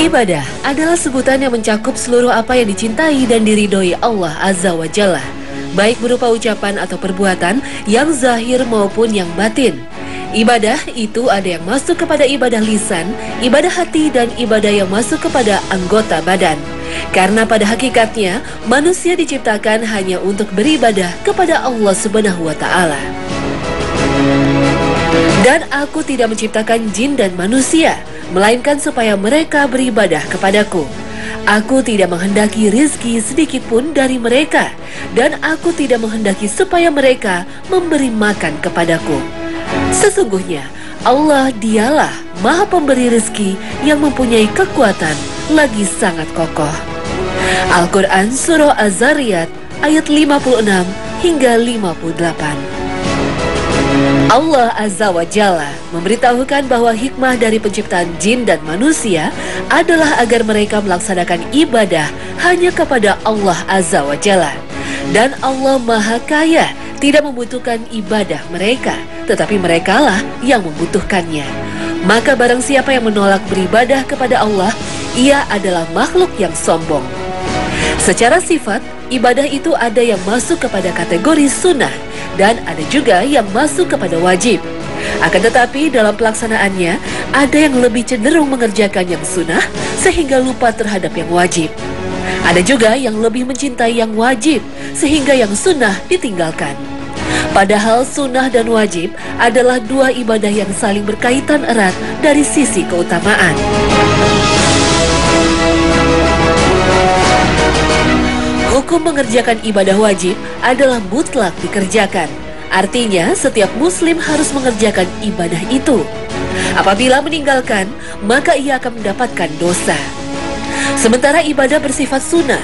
Ibadah adalah sebutan yang mencakup seluruh apa yang dicintai dan diridhoi Allah Azza wa Jalla, baik berupa ucapan atau perbuatan yang zahir maupun yang batin. Ibadah itu ada yang masuk kepada ibadah lisan, ibadah hati, dan ibadah yang masuk kepada anggota badan. Karena pada hakikatnya, manusia diciptakan hanya untuk beribadah kepada Allah Subhanahu wa Ta'ala. Dan aku tidak menciptakan jin dan manusia, melainkan supaya mereka beribadah kepadaku. Aku tidak menghendaki rizki sedikit pun dari mereka, dan aku tidak menghendaki supaya mereka memberi makan kepadaku. Sesungguhnya Allah dialah Maha Pemberi rizki yang mempunyai kekuatan lagi sangat kokoh. Al-Quran Surah Az-Zariyat ayat 56 hingga 58. Allah Azza wa Jalla memberitahukan bahwa hikmah dari penciptaan jin dan manusia adalah agar mereka melaksanakan ibadah hanya kepada Allah Azza wa Jalla. Dan Allah Maha Kaya, tidak membutuhkan ibadah mereka, tetapi merekalah yang membutuhkannya. Maka barang siapa yang menolak beribadah kepada Allah, ia adalah makhluk yang sombong. Secara sifat, ibadah itu ada yang masuk kepada kategori sunnah dan ada juga yang masuk kepada wajib. Akan tetapi dalam pelaksanaannya, ada yang lebih cenderung mengerjakan yang sunnah sehingga lupa terhadap yang wajib. Ada juga yang lebih mencintai yang wajib sehingga yang sunnah ditinggalkan. Padahal sunnah dan wajib adalah dua ibadah yang saling berkaitan erat dari sisi keutamaan. Hukum mengerjakan ibadah wajib adalah mutlak dikerjakan. Artinya, setiap muslim harus mengerjakan ibadah itu. Apabila meninggalkan, maka ia akan mendapatkan dosa. Sementara ibadah bersifat sunnah,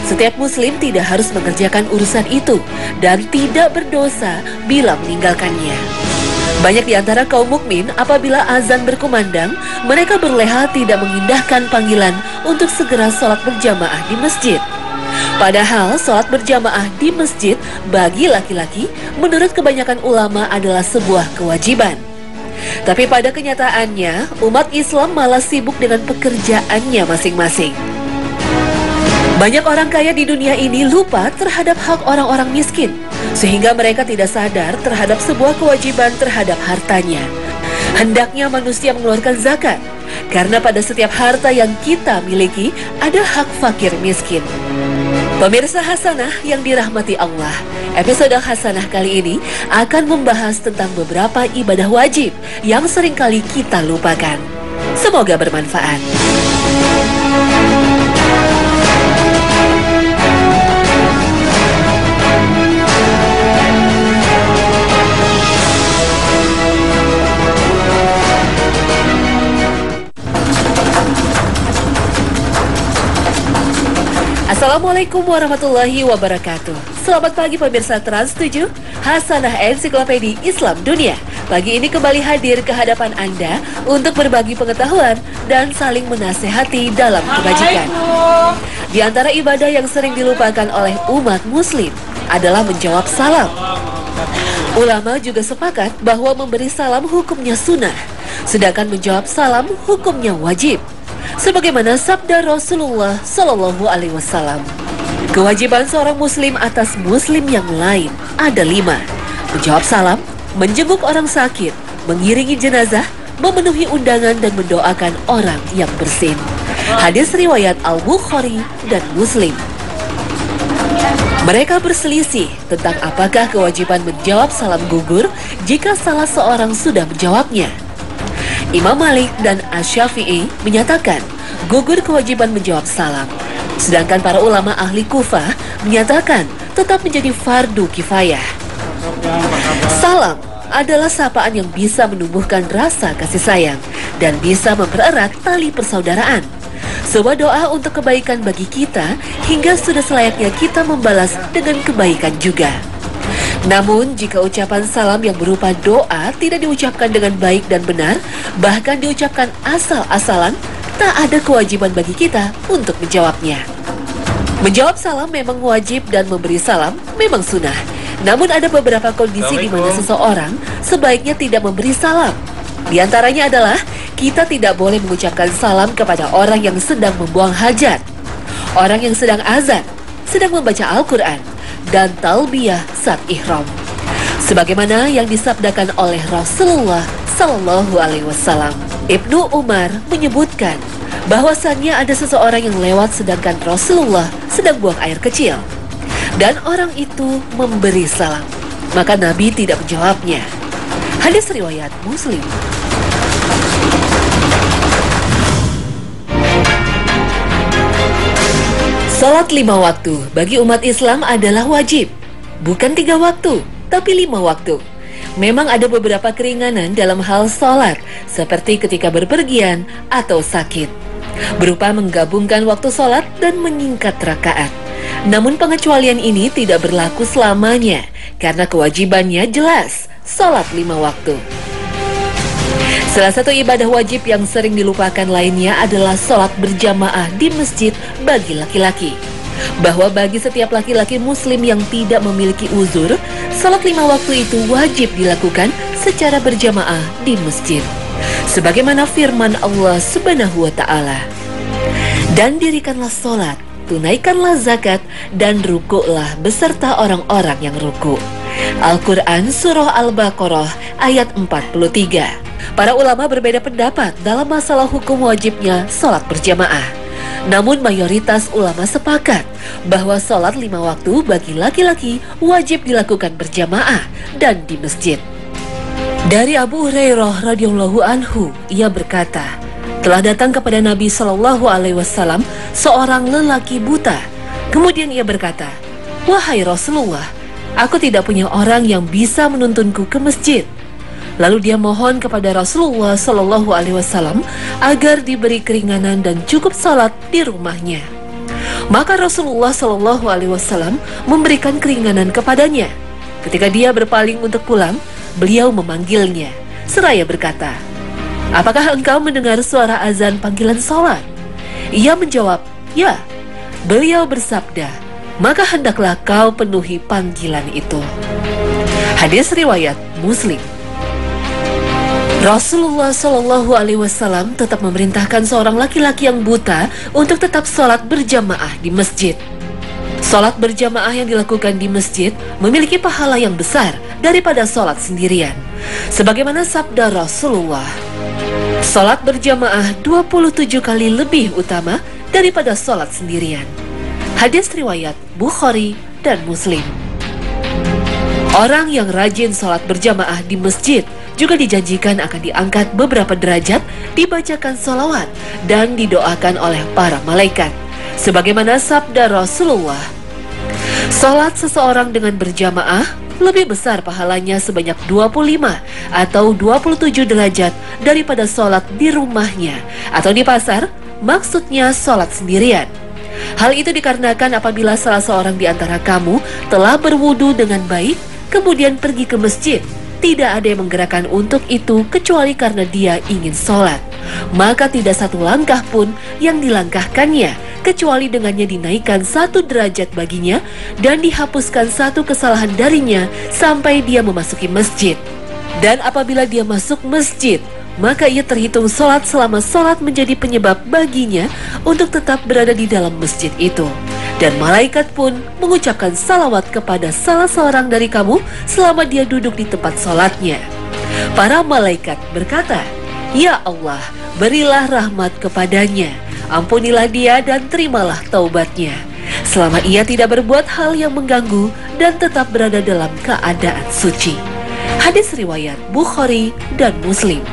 setiap muslim tidak harus mengerjakan urusan itu dan tidak berdosa bila meninggalkannya. Banyak di antara kaum mukmin apabila azan berkumandang, mereka berleha tidak mengindahkan panggilan untuk segera sholat berjamaah di masjid. Padahal sholat berjamaah di masjid bagi laki-laki menurut kebanyakan ulama adalah sebuah kewajiban. Tapi pada kenyataannya, umat Islam malah sibuk dengan pekerjaannya masing-masing. Banyak orang kaya di dunia ini lupa terhadap hak orang-orang miskin, sehingga mereka tidak sadar terhadap sebuah kewajiban terhadap hartanya. Hendaknya manusia mengeluarkan zakat, karena pada setiap harta yang kita miliki ada hak fakir miskin. Pemirsa Hasanah yang dirahmati Allah, episode Hasanah kali ini akan membahas tentang beberapa ibadah wajib yang seringkali kita lupakan. Semoga bermanfaat. Assalamualaikum warahmatullahi wabarakatuh. Selamat pagi pemirsa Trans 7, Hasanah Ensiklopedia Islam Dunia. Pagi ini kembali hadir ke hadapan Anda untuk berbagi pengetahuan dan saling menasehati dalam kebajikan. Di antara ibadah yang sering dilupakan oleh umat muslim adalah menjawab salam. Ulama juga sepakat bahwa memberi salam hukumnya sunnah, sedangkan menjawab salam hukumnya wajib. Sebagaimana sabda Rasulullah Sallallahu Alaihi Wasallam, kewajiban seorang muslim atas muslim yang lain ada 5: menjawab salam, menjenguk orang sakit, mengiringi jenazah, memenuhi undangan, dan mendoakan orang yang bersin. Hadis riwayat Al-Bukhari dan Muslim. Mereka berselisih tentang apakah kewajiban menjawab salam gugur jika salah seorang sudah menjawabnya. Imam Malik dan Asy-Syafi'i menyatakan gugur kewajiban menjawab salam. Sedangkan para ulama ahli Kufah menyatakan tetap menjadi fardu kifayah. Salam adalah sapaan yang bisa menumbuhkan rasa kasih sayang dan bisa mempererat tali persaudaraan. Sebuah doa untuk kebaikan bagi kita hingga sudah selayaknya kita membalas dengan kebaikan juga. Namun, jika ucapan salam yang berupa doa tidak diucapkan dengan baik dan benar, bahkan diucapkan asal-asalan, tak ada kewajiban bagi kita untuk menjawabnya. Menjawab salam memang wajib dan memberi salam memang sunnah. Namun ada beberapa kondisi di mana seseorang sebaiknya tidak memberi salam. Di antaranya adalah kita tidak boleh mengucapkan salam kepada orang yang sedang membuang hajat, orang yang sedang azan, sedang membaca Al-Quran, dan talbiyah saat ihram. Sebagaimana yang disabdakan oleh Rasulullah Sallallahu Alaihi Wasallam. Ibnu Umar menyebutkan bahwasannya ada seseorang yang lewat sedangkan Rasulullah sedang buang air kecil, dan orang itu memberi salam. Maka Nabi tidak menjawabnya. Hadis riwayat Muslim. Salat 5 waktu bagi umat Islam adalah wajib. Bukan 3 waktu, tapi 5 waktu. Memang ada beberapa keringanan dalam hal salat, seperti ketika berpergian atau sakit, berupa menggabungkan waktu salat dan menyingkat rakaat. Namun pengecualian ini tidak berlaku selamanya, karena kewajibannya jelas, salat 5 waktu. Salah satu ibadah wajib yang sering dilupakan lainnya adalah sholat berjamaah di masjid bagi laki-laki. Bahwa bagi setiap laki-laki muslim yang tidak memiliki uzur, sholat 5 waktu itu wajib dilakukan secara berjamaah di masjid. Sebagaimana firman Allah Subhanahu wa Ta'ala, "Dan dirikanlah sholat, tunaikanlah zakat, dan rukuklah beserta orang-orang yang rukuk." Al-Quran Surah Al-Baqarah ayat 43. Para ulama berbeda pendapat dalam masalah hukum wajibnya sholat berjamaah. Namun mayoritas ulama sepakat bahwa sholat 5 waktu bagi laki-laki wajib dilakukan berjamaah dan di masjid. Dari Abu Hurairah radhiyallahu anhu, ia berkata, telah datang kepada Nabi Shallallahu Alaihi Wasallam seorang lelaki buta. Kemudian ia berkata, "Wahai Rasulullah, aku tidak punya orang yang bisa menuntunku ke masjid." Lalu dia mohon kepada Rasulullah Shallallahu Alaihi Wasallam agar diberi keringanan dan cukup salat di rumahnya. Maka Rasulullah Shallallahu Alaihi Wasallam memberikan keringanan kepadanya. Ketika dia berpaling untuk pulang, beliau memanggilnya seraya berkata, "Apakah engkau mendengar suara azan panggilan salat?" Ia menjawab, "Ya." Beliau bersabda, "Maka hendaklah kau penuhi panggilan itu." Hadis riwayat Muslim. Rasulullah Shallallahu Alaihi Wasallam tetap memerintahkan seorang laki-laki yang buta untuk tetap sholat berjamaah di masjid. Sholat berjamaah yang dilakukan di masjid memiliki pahala yang besar daripada sholat sendirian. Sebagaimana sabda Rasulullah, sholat berjamaah 27 kali lebih utama daripada sholat sendirian. Hadis riwayat Bukhari dan Muslim. Orang yang rajin sholat berjamaah di masjid juga dijanjikan akan diangkat beberapa derajat, dibacakan sholawat, dan didoakan oleh para malaikat. Sebagaimana sabda Rasulullah, sholat seseorang dengan berjamaah lebih besar pahalanya sebanyak 25 atau 27 derajat daripada sholat di rumahnya atau di pasar, maksudnya sholat sendirian. Hal itu dikarenakan apabila salah seorang di antara kamu telah berwudu dengan baik, kemudian pergi ke masjid, tidak ada yang menggerakkan untuk itu kecuali karena dia ingin sholat, maka tidak satu langkah pun yang dilangkahkannya kecuali dengannya dinaikkan 1 derajat baginya dan dihapuskan 1 kesalahan darinya sampai dia memasuki masjid. Dan apabila dia masuk masjid, maka ia terhitung sholat selama sholat menjadi penyebab baginya untuk tetap berada di dalam masjid itu. Dan malaikat pun mengucapkan salawat kepada salah seorang dari kamu selama dia duduk di tempat sholatnya. Para malaikat berkata, "Ya Allah, berilah rahmat kepadanya, ampunilah dia dan terimalah taubatnya, selama ia tidak berbuat hal yang mengganggu dan tetap berada dalam keadaan suci." Hadis riwayat Bukhari dan Muslim.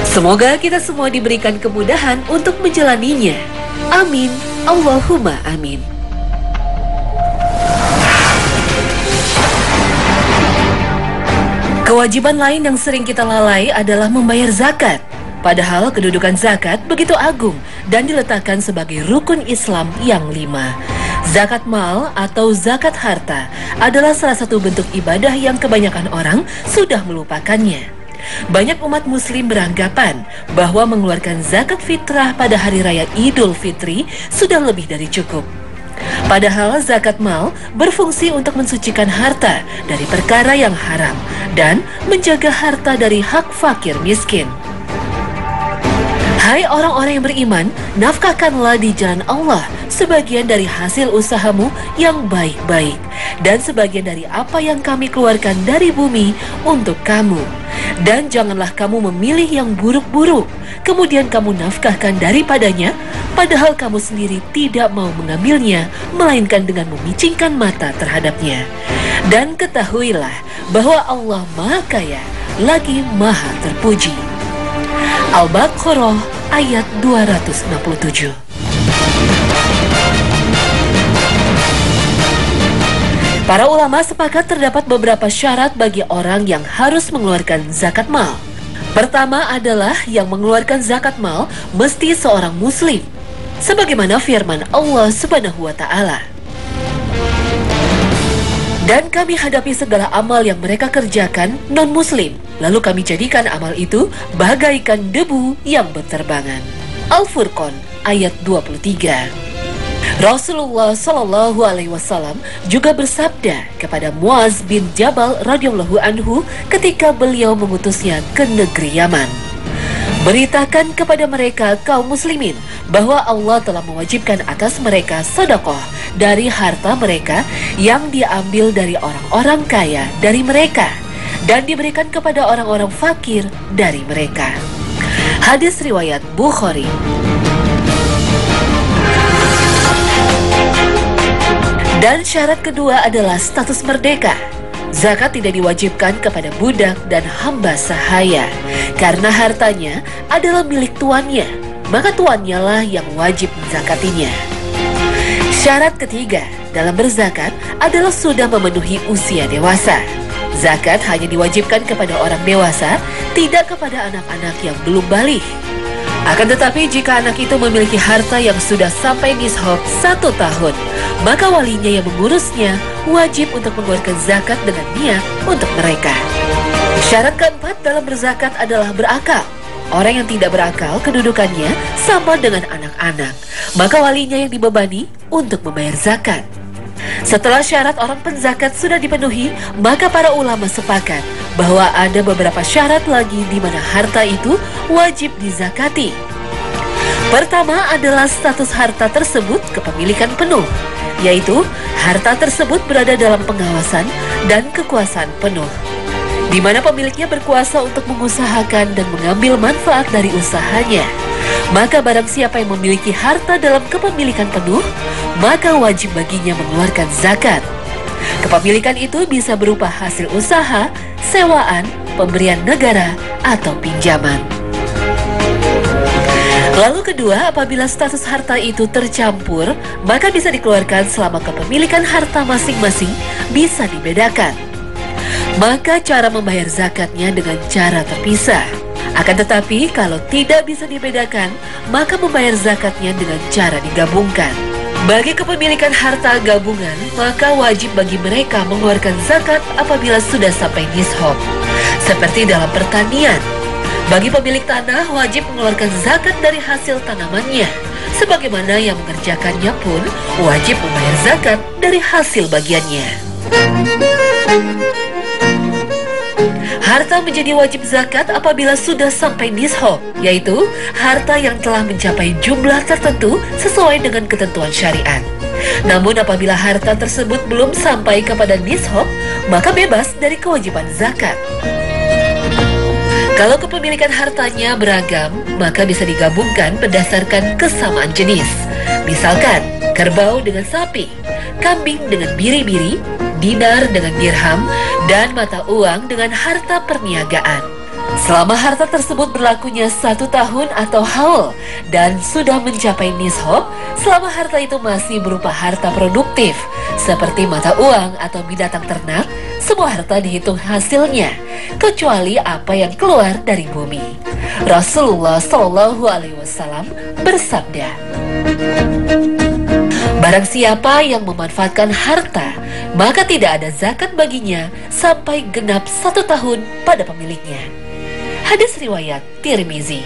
Semoga kita semua diberikan kemudahan untuk menjalaninya. Amin. Allahumma amin. Kewajiban lain yang sering kita lalai adalah membayar zakat. Padahal kedudukan zakat begitu agung dan diletakkan sebagai rukun Islam yang 5. Zakat mal atau zakat harta adalah salah satu bentuk ibadah yang kebanyakan orang sudah melupakannya. Banyak umat muslim beranggapan bahwa mengeluarkan zakat fitrah pada hari raya Idul Fitri sudah lebih dari cukup. Padahal zakat mal berfungsi untuk mensucikan harta dari perkara yang haram dan menjaga harta dari hak fakir miskin. Hai orang-orang yang beriman, nafkahkanlah di jalan Allah sebagian dari hasil usahamu yang baik-baik dan sebagian dari apa yang kami keluarkan dari bumi untuk kamu. Dan janganlah kamu memilih yang buruk-buruk, kemudian kamu nafkahkan daripadanya, padahal kamu sendiri tidak mau mengambilnya, melainkan dengan memicingkan mata terhadapnya. Dan ketahuilah bahwa Allah Maha Kaya lagi Maha Terpuji. Al-Baqarah ayat 267. Para ulama sepakat terdapat beberapa syarat bagi orang yang harus mengeluarkan zakat mal. Pertama adalah yang mengeluarkan zakat mal mesti seorang muslim, sebagaimana firman Allah Subhanahu wa Ta'ala. Dan kami hadapi segala amal yang mereka kerjakan non-muslim, lalu kami jadikan amal itu bagaikan debu yang berterbangan. Al-Furqan ayat 23. Rasulullah Shallallahu Alaihi Wasallam juga bersabda kepada Muaz bin Jabal radhiyallahu anhu ketika beliau mengutusnya ke negeri Yaman. Beritakan kepada mereka kaum muslimin bahwa Allah telah mewajibkan atas mereka sedekah dari harta mereka yang diambil dari orang-orang kaya dari mereka dan diberikan kepada orang-orang fakir dari mereka. Hadis riwayat Bukhari. Dan syarat kedua adalah status merdeka. Zakat tidak diwajibkan kepada budak dan hamba sahaya, karena hartanya adalah milik tuannya, maka tuannya lah yang wajib menzakatinya. Syarat ketiga dalam berzakat adalah sudah memenuhi usia dewasa. Zakat hanya diwajibkan kepada orang dewasa, tidak kepada anak-anak yang belum balik. Akan tetapi jika anak itu memiliki harta yang sudah sampai nishab 1 tahun, maka walinya yang mengurusnya wajib untuk mengeluarkan zakat dengan niat untuk mereka. Syarat keempat dalam berzakat adalah berakal. Orang yang tidak berakal kedudukannya sama dengan anak-anak, maka walinya yang dibebani untuk membayar zakat. Setelah syarat orang penzakat sudah dipenuhi, maka para ulama sepakat bahwa ada beberapa syarat lagi di mana harta itu wajib dizakati. Pertama adalah status harta tersebut kepemilikan penuh, yaitu harta tersebut berada dalam pengawasan dan kekuasaan penuh, di mana pemiliknya berkuasa untuk mengusahakan dan mengambil manfaat dari usahanya. Maka barang siapa yang memiliki harta dalam kepemilikan penuh, maka wajib baginya mengeluarkan zakat. Kepemilikan itu bisa berupa hasil usaha, sewaan, pemberian negara, atau pinjaman. Lalu kedua, apabila status harta itu tercampur, maka bisa dikeluarkan selama kepemilikan harta masing-masing bisa dibedakan. Maka cara membayar zakatnya dengan cara terpisah. Akan tetapi kalau tidak bisa dibedakan, maka membayar zakatnya dengan cara digabungkan. Bagi kepemilikan harta gabungan, maka wajib bagi mereka mengeluarkan zakat apabila sudah sampai nishab. Seperti dalam pertanian, bagi pemilik tanah wajib mengeluarkan zakat dari hasil tanamannya. Sebagaimana yang mengerjakannya pun wajib membayar zakat dari hasil bagiannya. Harta menjadi wajib zakat apabila sudah sampai nishab, yaitu harta yang telah mencapai jumlah tertentu sesuai dengan ketentuan syariat. Namun apabila harta tersebut belum sampai kepada nishab, maka bebas dari kewajiban zakat. Kalau kepemilikan hartanya beragam, maka bisa digabungkan berdasarkan kesamaan jenis. Misalkan, kerbau dengan sapi, kambing dengan biri-biri, dinar dengan dirham, dan mata uang dengan harta perniagaan. Selama harta tersebut berlakunya 1 tahun atau haul dan sudah mencapai nishab, selama harta itu masih berupa harta produktif seperti mata uang atau binatang ternak, semua harta dihitung hasilnya kecuali apa yang keluar dari bumi. Rasulullah Shallallahu Alaihi Wasallam bersabda, barang siapa yang memanfaatkan harta, maka tidak ada zakat baginya sampai genap 1 tahun pada pemiliknya. Hadis riwayat Tirmizi.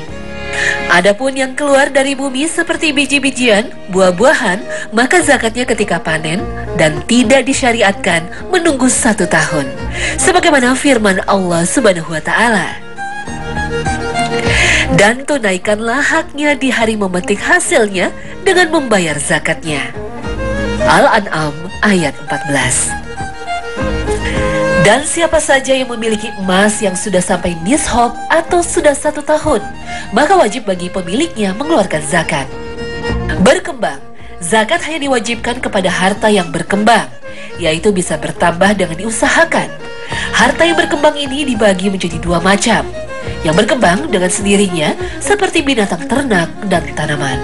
Adapun yang keluar dari bumi seperti biji-bijian, buah-buahan, maka zakatnya ketika panen dan tidak disyariatkan menunggu 1 tahun. Sebagaimana firman Allah Subhanahu wa Ta'ala. Dan tunaikanlah haknya di hari memetik hasilnya dengan membayar zakatnya. Al-An'am ayat 14. Dan siapa saja yang memiliki emas yang sudah sampai nishab atau sudah 1 tahun, maka wajib bagi pemiliknya mengeluarkan zakat. Berkembang, zakat hanya diwajibkan kepada harta yang berkembang, yaitu bisa bertambah dengan diusahakan. Harta yang berkembang ini dibagi menjadi 2 macam. Yang berkembang dengan sendirinya seperti binatang ternak dan tanaman,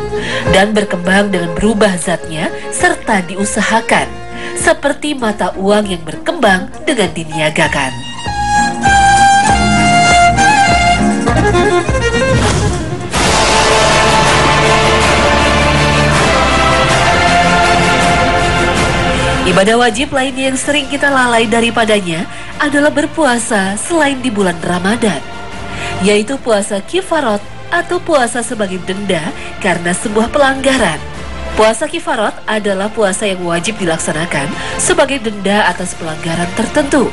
dan berkembang dengan berubah zatnya serta diusahakan, seperti mata uang yang berkembang dengan diniagakan. Ibadah wajib lainnya yang sering kita lalai daripadanya adalah berpuasa selain di bulan Ramadan, yaitu puasa kifarat atau puasa sebagai denda karena sebuah pelanggaran. Puasa kifarat adalah puasa yang wajib dilaksanakan sebagai denda atas pelanggaran tertentu.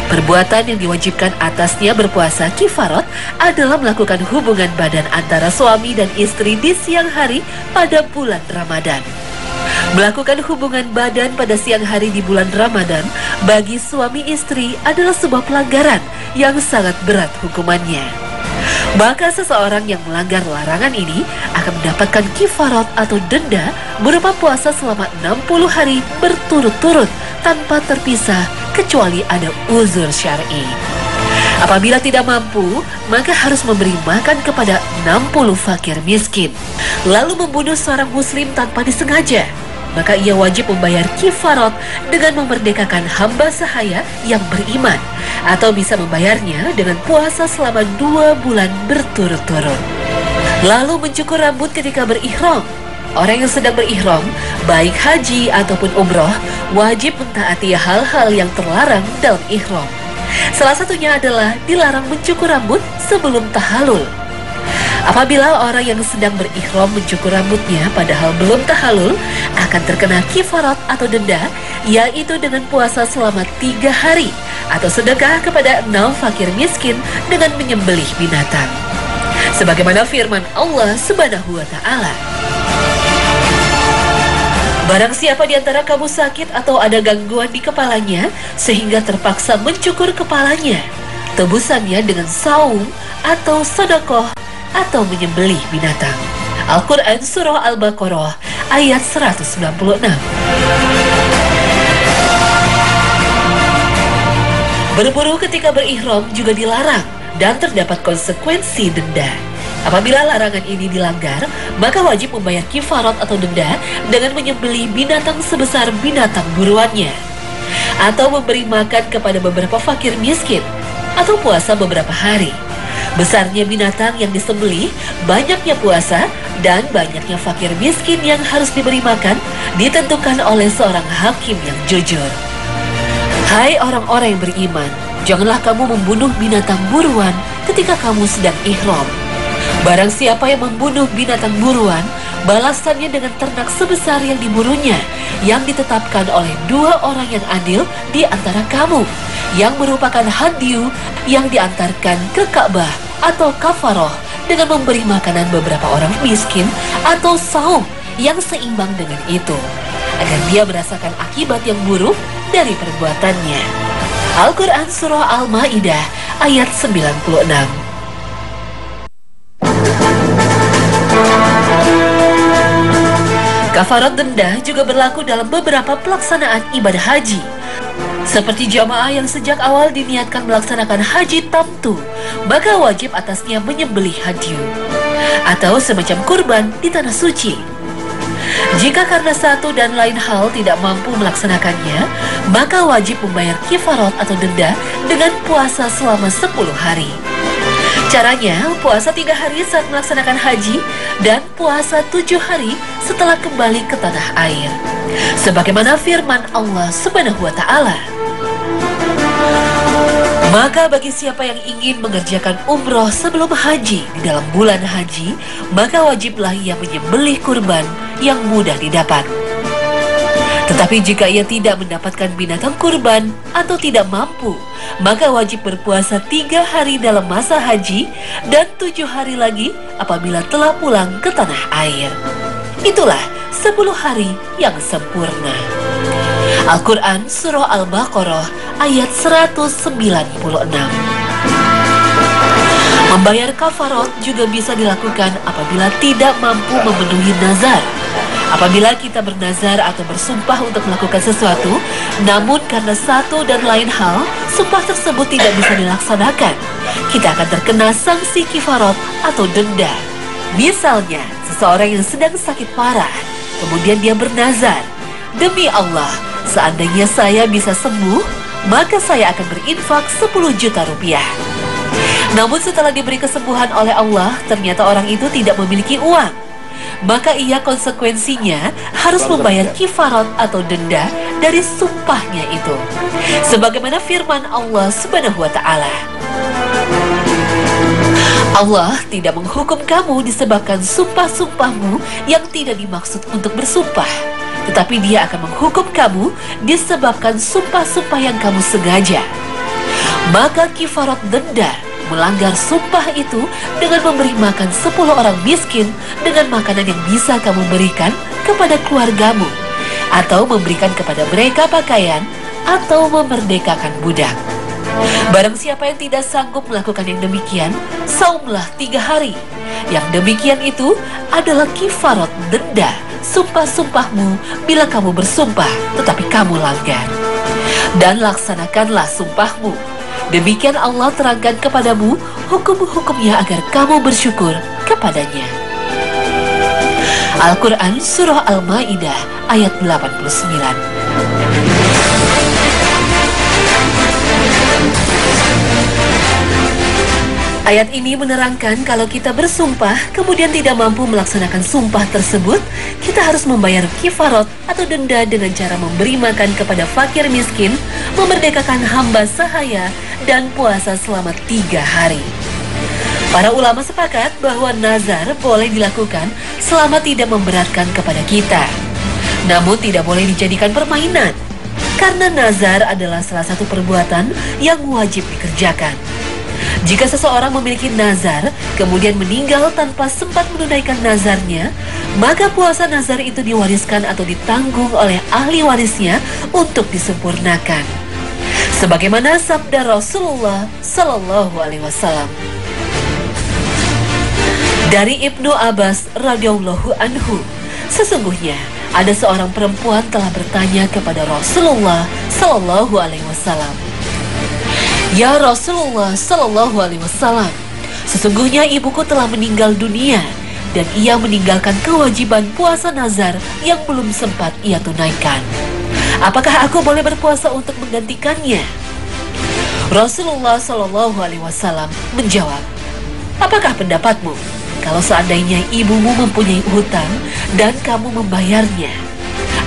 Perbuatan yang diwajibkan atasnya berpuasa kifarat adalah melakukan hubungan badan antara suami dan istri di siang hari pada bulan Ramadan. Melakukan hubungan badan pada siang hari di bulan Ramadan bagi suami istri adalah sebuah pelanggaran yang sangat berat hukumannya. Maka seseorang yang melanggar larangan ini akan mendapatkan kifarat atau denda berupa puasa selama 60 hari berturut-turut tanpa terpisah kecuali ada uzur syar'i. Apabila tidak mampu, maka harus memberi makan kepada 60 fakir miskin, lalu membunuh seorang muslim tanpa disengaja, maka ia wajib membayar kifarat dengan memerdekakan hamba sahaya yang beriman, atau bisa membayarnya dengan puasa selama 2 bulan berturut-turut. Lalu mencukur rambut ketika berihram. Orang yang sedang berihram, baik haji ataupun umroh, wajib mentaati hal-hal yang terlarang dalam ihram. Salah satunya adalah dilarang mencukur rambut sebelum tahalul. Apabila orang yang sedang berihram mencukur rambutnya padahal belum tahalul, akan terkena kifarat atau denda, yaitu dengan puasa selama 3 hari atau sedekah kepada 6 fakir miskin dengan menyembelih binatang. Sebagaimana firman Allah Subhanahu wa Ta'ala, barang siapa di antara kamu sakit atau ada gangguan di kepalanya sehingga terpaksa mencukur kepalanya, tebusannya dengan saum atau sedekah atau menyembelih binatang. Al-Quran Surah Al-Baqarah ayat 196. Berburu ketika berihram juga dilarang dan terdapat konsekuensi denda. Apabila larangan ini dilanggar, maka wajib membayar kifarat atau denda dengan menyembelih binatang sebesar binatang buruannya, atau memberi makan kepada beberapa fakir miskin, atau puasa beberapa hari. Besarnya binatang yang disembelih, banyaknya puasa, dan banyaknya fakir miskin yang harus diberi makan ditentukan oleh seorang hakim yang jujur. Hai orang-orang yang beriman, janganlah kamu membunuh binatang buruan ketika kamu sedang ihram. Barang siapa yang membunuh binatang buruan, balasannya dengan ternak sebesar yang diburunya, yang ditetapkan oleh 2 orang yang adil di antara kamu, yang merupakan hadyu yang diantarkan ke Ka'bah atau kafaroh dengan memberi makanan beberapa orang miskin, atau saum yang seimbang dengan itu, agar dia merasakan akibat yang buruk dari perbuatannya. Al-Quran Surah Al-Ma'idah ayat 96. Kafarat denda juga berlaku dalam beberapa pelaksanaan ibadah haji, seperti jamaah yang sejak awal diniatkan melaksanakan haji tamtu, maka wajib atasnya menyembelih hadyu atau semacam kurban di tanah suci. Jika karena satu dan lain hal tidak mampu melaksanakannya, maka wajib membayar kifarat atau denda dengan puasa selama 10 hari. Caranya, puasa 3 hari saat melaksanakan haji dan puasa 7 hari setelah kembali ke tanah air. Sebagaimana firman Allah Subhanahu wa Ta'ala, maka bagi siapa yang ingin mengerjakan umroh sebelum haji di dalam bulan haji, maka wajiblah ia menyembelih kurban yang mudah didapat. Tetapi jika ia tidak mendapatkan binatang kurban atau tidak mampu, maka wajib berpuasa 3 hari dalam masa haji dan 7 hari lagi apabila telah pulang ke tanah air. Itulah 10 hari yang sempurna. Al-Quran Surah Al-Baqarah ayat 196. Membayar kafarat juga bisa dilakukan apabila tidak mampu memenuhi nazar. Apabila kita bernazar atau bersumpah untuk melakukan sesuatu, namun karena satu dan lain hal, sumpah tersebut tidak bisa dilaksanakan, kita akan terkena sanksi kifarat atau denda. Misalnya, seseorang yang sedang sakit parah, kemudian dia bernazar, "Demi Allah, seandainya saya bisa sembuh, maka saya akan berinfak 10 juta rupiah." Namun setelah diberi kesembuhan oleh Allah, ternyata orang itu tidak memiliki uang. Maka ia konsekuensinya harus membayar kifarat atau denda dari sumpahnya itu. Sebagaimana firman Allah Subhanahu wa Ta'ala, Allah tidak menghukum kamu disebabkan sumpah-sumpahmu yang tidak dimaksud untuk bersumpah, tetapi Dia akan menghukum kamu disebabkan sumpah-sumpah yang kamu sengaja. Maka kifarat denda melanggar sumpah itu dengan memberi makan 10 orang miskin dengan makanan yang bisa kamu berikan kepada keluargamu, atau memberikan kepada mereka pakaian, atau memerdekakan budak. Barang siapa yang tidak sanggup melakukan yang demikian, saumlah 3 hari. Yang demikian itu adalah kifarat denda sumpah-sumpahmu bila kamu bersumpah tetapi kamu langgar. Dan laksanakanlah sumpahmu. Demikian Allah terangkan kepadamu hukum-hukumnya agar kamu bersyukur kepadanya. Al-Quran Surah Al-Ma'idah ayat 89. Ayat ini menerangkan kalau kita bersumpah kemudian tidak mampu melaksanakan sumpah tersebut, kita harus membayar kifarat atau denda dengan cara memberi makan kepada fakir miskin, memerdekakan hamba sahaya, dan puasa selama 3 hari. Para ulama sepakat bahwa nazar boleh dilakukan selama tidak memberatkan kepada kita. Namun tidak boleh dijadikan permainan, karena nazar adalah salah satu perbuatan yang wajib dikerjakan. Jika seseorang memiliki nazar, kemudian meninggal tanpa sempat menunaikan nazarnya, maka puasa nazar itu diwariskan atau ditanggung oleh ahli warisnya untuk disempurnakan. Sebagaimana sabda Rasulullah Sallallahu Alaihi Wasallam. Dari Ibnu Abbas radhiyallahu anhu, sesungguhnya ada seorang perempuan telah bertanya kepada Rasulullah Sallallahu Alaihi Wasallam, "Ya Rasulullah Sallallahu Alaihi Wasallam, sesungguhnya ibuku telah meninggal dunia dan ia meninggalkan kewajiban puasa nazar yang belum sempat ia tunaikan. Apakah aku boleh berpuasa untuk menggantikannya?" Rasulullah Sallallahu Alaihi Wasallam menjawab, "Apakah pendapatmu kalau seandainya ibumu mempunyai hutang dan kamu membayarnya?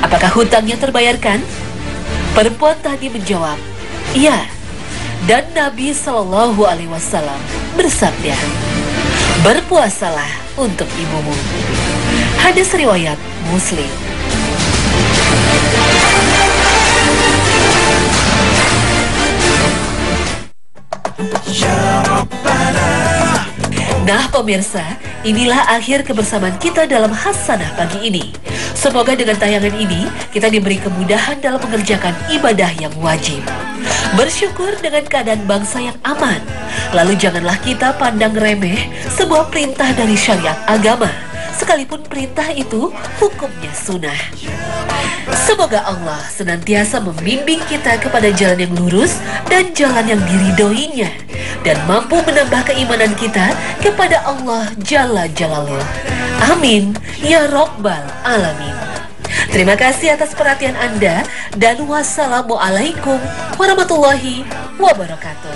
Apakah hutangnya terbayarkan?" Perempuan tadi menjawab, "Iya." Dan Nabi Sallallahu Alaihi Wasallam bersabda, "Berpuasalah untuk ibumu." Hadis riwayat Muslim. Nah pemirsa, inilah akhir kebersamaan kita dalam Hasanah pagi ini. Semoga dengan tayangan ini kita diberi kemudahan dalam mengerjakan ibadah yang wajib. Bersyukur dengan keadaan bangsa yang aman. Lalu janganlah kita pandang remeh sebuah perintah dari syariat agama, sekalipun perintah itu hukumnya sunnah. Semoga Allah senantiasa membimbing kita kepada jalan yang lurus dan jalan yang diridhoinya, dan mampu menambah keimanan kita kepada Allah Jalla Jalaluh. Amin ya Rabbal Alamin. Terima kasih atas perhatian Anda, dan wassalamualaikum warahmatullahi wabarakatuh.